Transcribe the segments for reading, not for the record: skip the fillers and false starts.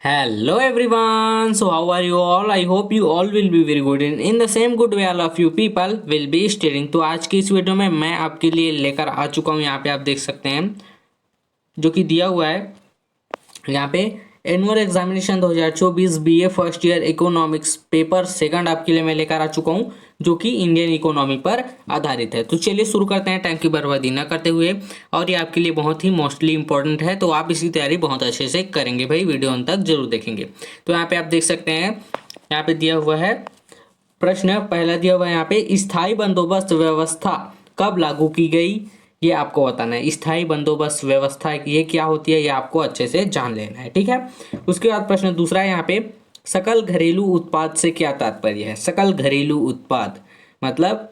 Hello everyone. So how are you all? I hope you all will be very good. In the same good way all of you people will be studying. तो आज की इस video में मैं आपके लिए लेकर आ चुका हूँ, यहाँ पे आप देख सकते हैं जो कि दिया हुआ है यहाँ पे annual examination 2024 BA first year economics paper second आपके लिए मैं लेकर आ चुका हूँ जो कि इंडियन इकोनॉमी पर आधारित है। तो चलिए शुरू करते हैं टाइम की बर्बादी ना करते हुए, और ये आपके लिए बहुत ही मोस्टली इंपॉर्टेंट है, तो आप इसकी तैयारी बहुत अच्छे से करेंगे भाई, वीडियो अंत तक जरूर देखेंगे। तो यहाँ पे आप देख सकते हैं, यहाँ पे दिया हुआ है प्रश्न पहला दिया हुआ है यहाँ पे, स्थायी बंदोबस्त व्यवस्था कब लागू की गई, ये आपको बताना है। स्थायी बंदोबस्त व्यवस्था ये क्या होती है, ये आपको अच्छे से जान लेना है, ठीक है। उसके बाद प्रश्न दूसरा है यहाँ पे, सकल घरेलू उत्पाद से क्या तात्पर्य है। सकल घरेलू उत्पाद मतलब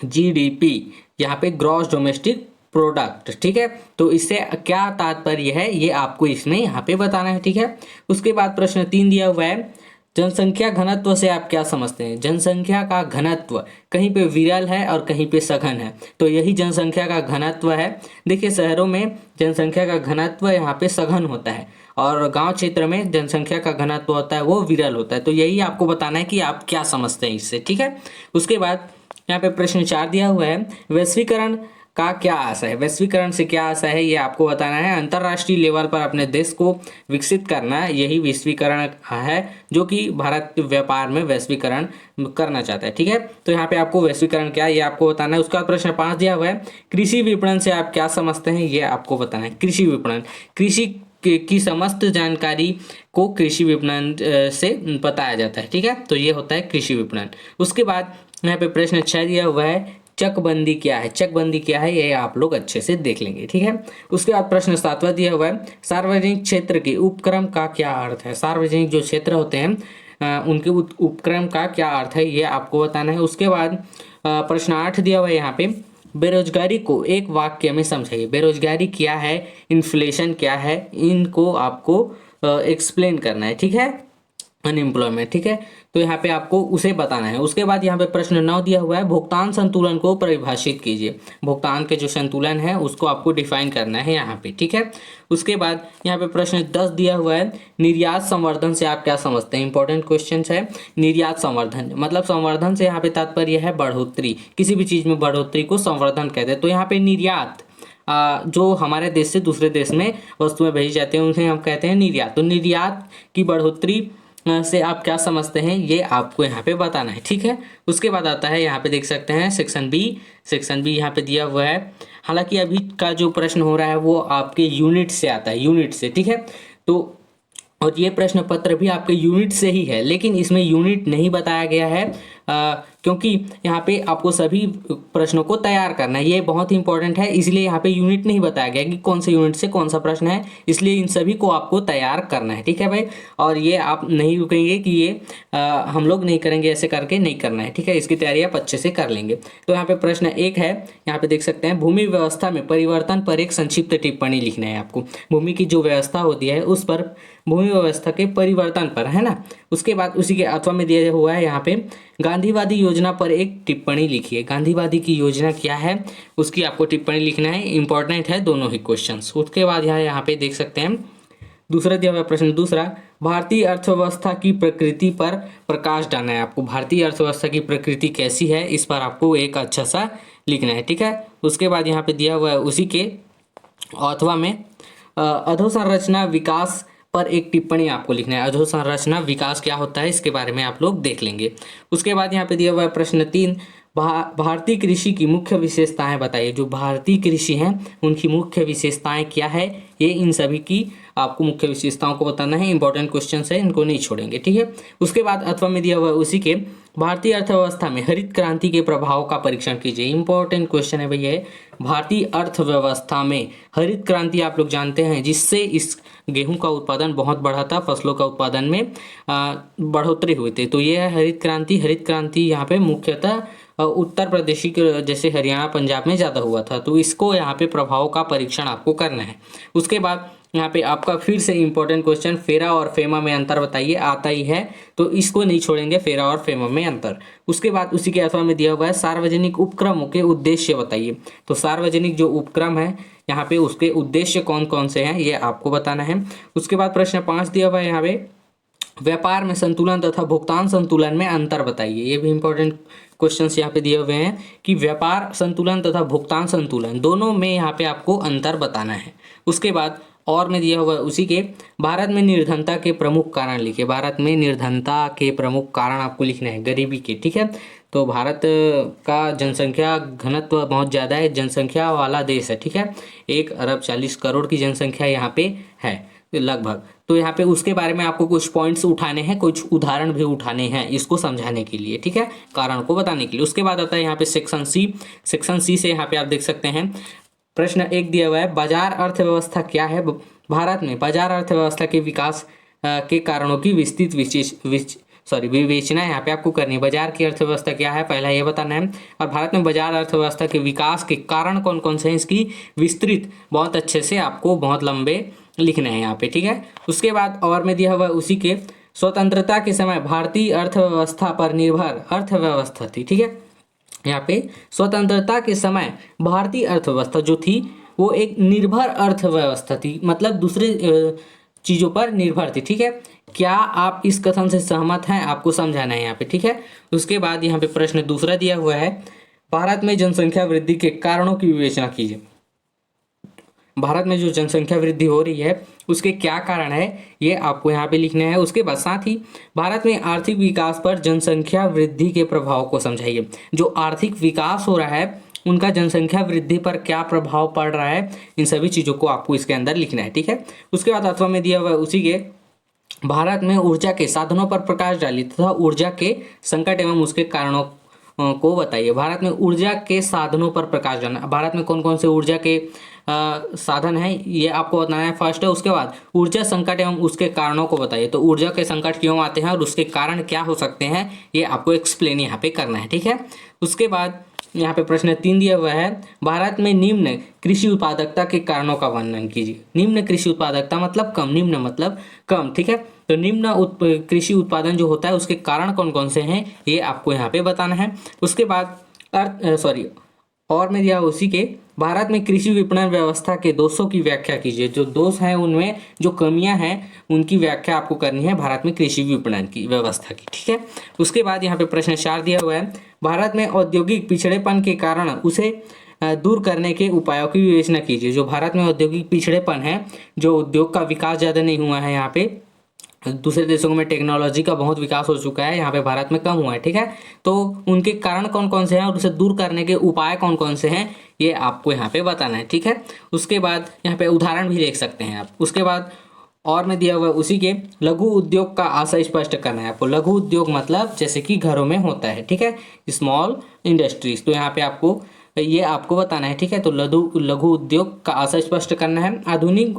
जीडीपी, यहाँ पे ग्रॉस डोमेस्टिक प्रोडक्ट, ठीक है। तो इससे क्या तात्पर्य है ये आपको इसमें यहाँ पे बताना है, ठीक है। उसके बाद प्रश्न 3 दिया हुआ है, जनसंख्या घनत्व से आप क्या समझते हैं। जनसंख्या का घनत्व कहीं पे विरल है और कहीं पे सघन है, तो यही जनसंख्या का घनत्व है। देखिए शहरों में जनसंख्या का घनत्व यहाँ पे सघन होता है और गांव क्षेत्र में जनसंख्या का घनत्व होता है वो विरल होता है। तो यही आपको बताना है कि आप क्या समझते हैं इससे, ठीक है। उसके बाद यहाँ पे प्रश्न 4 दिया हुआ है, वैश्वीकरण का क्या आशा है। वैश्वीकरण से क्या आशा है ये आपको बताना है। अंतर्राष्ट्रीय लेवल पर अपने देश को विकसित करना, यही वैश्वीकरण है जो कि भारत व्यापार में वैश्वीकरण करना चाहता है, ठीक है। तो यहाँ पे आपको वैश्वीकरण क्या है ये आपको बताना है। उसका प्रश्न 5 दिया हुआ है, कृषि विपणन से आप क्या समझते हैं ये आपको बताना है। कृषि विपणन, कृषि की समस्त जानकारी को कृषि विपणन से बताया जाता है, ठीक है। तो ये होता है कृषि विपणन। उसके बाद यहाँ पे प्रश्न 6 दिया हुआ है, चकबंदी क्या है। चकबंदी क्या है ये आप लोग अच्छे से देख लेंगे, ठीक है। उसके बाद प्रश्न 7वां दिया हुआ है, सार्वजनिक क्षेत्र के उपक्रम का क्या अर्थ है। सार्वजनिक जो क्षेत्र होते हैं उनके उपक्रम का क्या अर्थ है ये आपको बताना है। उसके बाद प्रश्न 8 दिया हुआ है यहाँ पे, बेरोजगारी को एक वाक्य में समझाइए। बेरोजगारी क्या है, इन्फ्लेशन क्या है, इनको आपको एक्सप्लेन करना है, ठीक है। अनएम्प्लॉयमेंट, ठीक है। तो यहाँ पे आपको उसे बताना है। उसके बाद यहाँ पे प्रश्न 9 दिया हुआ है, भुगतान संतुलन को परिभाषित कीजिए। भुगतान के जो संतुलन है उसको आपको डिफाइन करना है यहाँ पे, ठीक है। उसके बाद यहाँ पे प्रश्न 10 दिया हुआ है, निर्यात संवर्धन से आप क्या समझते हैं। इंपॉर्टेंट क्वेश्चन है। निर्यात संवर्धन मतलब संवर्धन से यहाँ पे तात्पर्य है बढ़ोतरी, किसी भी चीज में बढ़ोतरी को संवर्धन कहते हैं। तो यहाँ पे निर्यात जो हमारे देश से दूसरे देश में वस्तुएं भेजी जाती हैं उन्हें हम कहते हैं निर्यात। तो निर्यात की बढ़ोतरी से आप क्या समझते हैं ये आपको यहाँ पे बताना है, ठीक है। उसके बाद आता है यहाँ पे देख सकते हैं सेक्शन बी। सेक्शन बी यहाँ पे दिया हुआ है, हालांकि अभी का जो प्रश्न हो रहा है वो आपके यूनिट से आता है, यूनिट से, ठीक है। तो और ये प्रश्न पत्र भी आपके यूनिट से ही है, लेकिन इसमें यूनिट नहीं बताया गया है क्योंकि यहाँ पे आपको सभी प्रश्नों को तैयार करना है, ये बहुत ही इंपॉर्टेंट है, इसलिए यहाँ पे यूनिट नहीं बताया गया कि कौन से यूनिट से कौन सा प्रश्न है, इसलिए इन सभी को आपको तैयार करना है, ठीक है भाई। और ये आप नहीं रुकेंगे कि ये हम लोग नहीं करेंगे, ऐसे करके नहीं करना है, ठीक है। इसकी तैयारी आप अच्छे से कर लेंगे। तो यहाँ पे प्रश्न 1 है, यहाँ पे देख सकते हैं, भूमि व्यवस्था में परिवर्तन पर एक संक्षिप्त टिप्पणी लिखना है आपको। भूमि की जो व्यवस्था होती है उस पर, भूमि व्यवस्था के परिवर्तन पर, है ना। उसके बाद उसी के अथवा में दिया हुआ है यहाँ पे, गांधीवादी योजना पर एक टिप्पणी लिखिए। गांधीवादी की योजना क्या है उसकी आपको टिप्पणी लिखना है, इंपॉर्टेंट है दोनों ही क्वेश्चंस। उसके बाद यहाँ पे देख सकते हैं दूसरा दिया हुआ प्रश्न दूसरा, भारतीय अर्थव्यवस्था की प्रकृति पर प्रकाश डालना है आपको। भारतीय अर्थव्यवस्था की प्रकृति कैसी है इस पर आपको एक अच्छा सा लिखना है, ठीक है। उसके बाद यहाँ पे दिया हुआ है उसी के अथवा में, अधोसंरचना विकास पर एक टिप्पणी आपको लिखना है। अधोसंरचना विकास क्या होता है इसके बारे में आप लोग देख लेंगे। उसके बाद यहाँ पे दिया हुआ है प्रश्न 3, भारतीय कृषि की मुख्य विशेषताएं बताइए। जो भारतीय कृषि हैं उनकी मुख्य विशेषताएं क्या है, ये इन सभी की आपको मुख्य विशेषताओं को बताना है। इंपॉर्टेंट क्वेश्चन है, इनको नहीं छोड़ेंगे, ठीक है। उसके बाद अथवा में दिया हुआ है उसी के, भारतीय अर्थव्यवस्था में हरित क्रांति के प्रभाव का परीक्षण कीजिए। इंपॉर्टेंट क्वेश्चन है भैया, भारतीय अर्थव्यवस्था में हरित क्रांति आप लोग जानते हैं जिससे इस गेहूं का उत्पादन बहुत बढ़ा था, फसलों का उत्पादन में बढ़ोतरी हुई थी। तो ये है हरित क्रांति। हरित क्रांति यहाँ पे मुख्यतः उत्तर प्रदेश के जैसे हरियाणा पंजाब में ज़्यादा हुआ था, तो इसको यहाँ पे प्रभाव का परीक्षण आपको करना है। उसके बाद यहाँ पे आपका फिर से इंपॉर्टेंट क्वेश्चन, फेरा और फेमा में अंतर बताइए, आता ही है तो इसको नहीं छोड़ेंगे, फेरा और फेमा में अंतर। उसके बाद उसी के अथवा में दिया हुआ है, सार्वजनिक उपक्रमों के उद्देश्य बताइए। तो सार्वजनिक जो उपक्रम है यहाँ पे उसके उद्देश्य कौन कौन से हैं ये आपको बताना है। उसके बाद प्रश्न 5 दिया हुआ है यहाँ पे, व्यापार में संतुलन तथा भुगतान संतुलन में अंतर बताइए। ये भी इंपॉर्टेंट क्वेश्चंस यहाँ पे दिए हुए हैं कि व्यापार संतुलन तथा भुगतान संतुलन दोनों में यहाँ पे आपको अंतर बताना है। उसके बाद और में दिया हुआ उसी के, भारत में निर्धनता के प्रमुख कारण लिखिए। भारत में निर्धनता के प्रमुख कारण आपको लिखना है, गरीबी के, ठीक है। तो भारत का जनसंख्या घनत्व बहुत ज़्यादा है, जनसंख्या वाला देश है, ठीक है। 1 अरब 40 करोड़ की जनसंख्या यहाँ पे है लगभग। तो यहाँ पे उसके बारे में आपको कुछ पॉइंट्स उठाने हैं, कुछ उदाहरण भी उठाने हैं इसको समझाने के लिए, ठीक है, कारण को बताने के लिए। उसके बाद आता है यहाँ पे सेक्शन सी। सेक्शन सी से यहाँ पे आप देख सकते हैं प्रश्न 1 दिया हुआ है, बाजार अर्थव्यवस्था क्या है। भारत में बाजार अर्थव्यवस्था के विकास के कारणों की विस्तृत विवेचना यहाँ पे आपको करनी है। बाजार की अर्थव्यवस्था क्या है पहला ये बताना है, और भारत में बाजार अर्थव्यवस्था के विकास के कारण कौन कौन से हैं इसकी विस्तृत बहुत अच्छे से आपको बहुत लंबे लिखना है यहाँ पे, ठीक है। उसके बाद और में दिया हुआ उसी के, स्वतंत्रता के समय भारतीय अर्थव्यवस्था पर निर्भर अर्थव्यवस्था थी, ठीक है। यहाँ पे स्वतंत्रता के समय भारतीय अर्थव्यवस्था जो थी वो एक निर्भर अर्थव्यवस्था थी, मतलब दूसरे चीज़ों पर निर्भर थी, ठीक है। क्या आप इस कथन से सहमत हैं, आपको समझाना है यहाँ पे, ठीक है। उसके बाद यहाँ पे प्रश्न दूसरा दिया हुआ है, भारत में जनसंख्या वृद्धि के कारणों की विवेचना कीजिए। भारत में जो जनसंख्या वृद्धि हो रही है उसके क्या कारण है ये आपको यहाँ पे लिखना है। उसके बाद साथ ही भारत में आर्थिक विकास पर जनसंख्या वृद्धि के प्रभाव को समझाइए। जो आर्थिक विकास हो रहा है उनका जनसंख्या वृद्धि पर क्या प्रभाव पड़ रहा है, इन सभी चीज़ों को आपको इसके अंदर लिखना है, ठीक है। उसके बाद अथवा में दिया हुआ उसी के, भारत में ऊर्जा के साधनों पर प्रकाश डालिए तथा ऊर्जा के संकट एवं उसके कारणों को बताइए। भारत में ऊर्जा के साधनों पर प्रकाश डालना, भारत में कौन कौन से ऊर्जा के साधन हैं ये आपको बताना है फर्स्ट है। उसके बाद ऊर्जा संकट एवं उसके कारणों को बताइए। तो ऊर्जा के संकट क्यों आते हैं और उसके कारण क्या हो सकते हैं ये आपको एक्सप्लेन यहाँ पे करना है, ठीक है। उसके बाद यहाँ पे प्रश्न 3 दिया हुआ है, भारत में निम्न कृषि उत्पादकता के कारणों का वर्णन कीजिए। निम्न कृषि उत्पादकता मतलब कम, निम्न मतलब कम, ठीक है। तो निम्न कृषि उत्पादन जो होता है उसके कारण कौन कौन से हैं ये आपको यहाँ पे बताना है। उसके बाद और में दिया उसी के, भारत में कृषि विपणन व्यवस्था के दोषों की व्याख्या कीजिए। जो दोष हैं उनमें जो कमियां हैं उनकी व्याख्या आपको करनी है भारत में कृषि विपणन की व्यवस्था की, ठीक है। उसके बाद यहाँ पे प्रश्न 4 दिया हुआ है, भारत में औद्योगिक पिछड़ेपन के कारण उसे दूर करने के उपायों की विवेचना कीजिए। जो भारत में औद्योगिक पिछड़ेपन है, जो उद्योग का विकास ज़्यादा नहीं हुआ है, यहाँ पे दूसरे देशों में टेक्नोलॉजी का बहुत विकास हो चुका है, यहाँ पे भारत में कम हुआ है, ठीक है। तो उनके कारण कौन कौन से हैं और उसे दूर करने के उपाय कौन कौन से हैं ये आपको यहाँ पे बताना है, ठीक है। उसके बाद यहाँ पे उदाहरण भी देख सकते हैं आप। उसके बाद और में दिया हुआ उसी के, लघु उद्योग का आशय स्पष्ट करना है आपको। लघु उद्योग मतलब जैसे कि घरों में होता है, ठीक है, स्मॉल इंडस्ट्रीज। तो यहाँ पे आपको ये आपको बताना है, ठीक है। तो लघु उद्योग का आशय स्पष्ट करना है। आधुनिक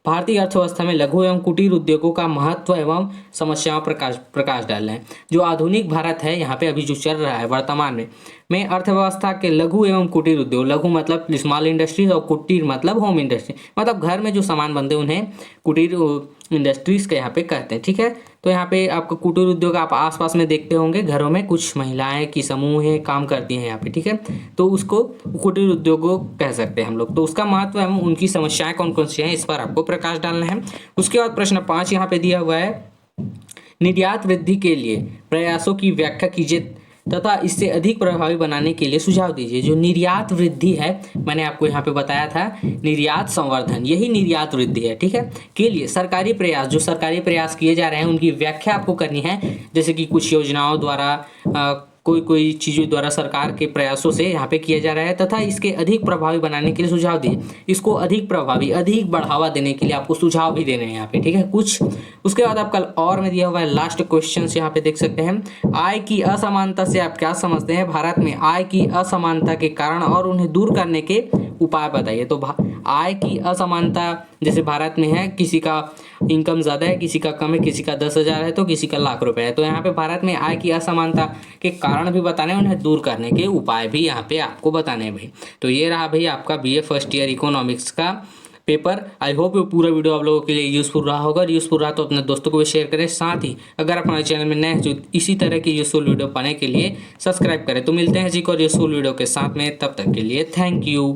भारतीय अर्थव्यवस्था में लघु एवं कुटीर उद्योगों का महत्व एवं समस्याओं प्रकाश डालना है। जो आधुनिक भारत है यहाँ पे अभी जो चल रहा है वर्तमान में अर्थव्यवस्था के लघु एवं कुटीर उद्योग, लघु मतलब स्मॉल इंडस्ट्रीज और कुटीर मतलब होम इंडस्ट्री, मतलब घर में जो सामान बनते हैं उन्हें कुटीर इंडस्ट्रीज के यहाँ पे कहते हैं, ठीक है। तो यहाँ पे आपको कुटीर उद्योग आप आसपास में देखते होंगे, घरों में कुछ महिलाएं की समूह है काम करती हैं यहाँ पे, ठीक है। तो उसको कुटीर उद्योगों कह सकते हैं हम लोग। तो उसका महत्व एवं उनकी समस्याएं कौन कौन सी हैं इस पर आपको प्रकाश डालना है। उसके बाद प्रश्न 5 यहाँ पे दिया हुआ है, निर्यात वृद्धि के लिए प्रयासों की व्याख्या कीजिए तथा इससे अधिक प्रभावी बनाने के लिए सुझाव दीजिए। जो निर्यात वृद्धि है मैंने आपको यहाँ पे बताया था, निर्यात संवर्धन यही निर्यात वृद्धि है, ठीक है। के लिए सरकारी प्रयास, जो सरकारी प्रयास किए जा रहे हैं उनकी व्याख्या आपको करनी है। जैसे कि कुछ योजनाओं द्वारा कोई चीज़ों द्वारा सरकार के प्रयासों से यहाँ पे किया जा रहा है तथा इसके अधिक प्रभावी बनाने के लिए सुझाव दिए। इसको अधिक प्रभावी अधिक बढ़ावा देने के लिए आपको सुझाव भी देने हैं यहाँ पे, ठीक है कुछ। उसके बाद आपका और में दिया हुआ है लास्ट क्वेश्चन यहाँ पे देख सकते हैं, आय की असमानता से आप क्या समझते हैं। भारत में आय की असमानता के कारण और उन्हें दूर करने के उपाय बताइए। तो आय की असमानता जैसे भारत में है, किसी का इनकम ज़्यादा है, किसी का कम है, किसी का 10,000 है तो किसी का लाख रुपए है। तो यहाँ पे भारत में आय की असमानता के कारण भी बताने हैं, उन्हें दूर करने के उपाय भी यहाँ पे आपको बताने हैं भाई। तो ये रहा भाई आपका BA फर्स्ट ईयर इकोनॉमिक्स का पेपर। आई होप ये पूरा वीडियो आप लोगों के लिए यूज़फुल रहा होगा। यूज़फुल रहा तो अपने दोस्तों को भी शेयर करें। साथ ही अगर आप हमारे चैनल में नए हैं जो इसी तरह की यूज़फुल वीडियो पाने के लिए सब्सक्राइब करें। तो मिलते हैं जी को यूज़फुल वीडियो के साथ में, तब तक के लिए थैंक यू।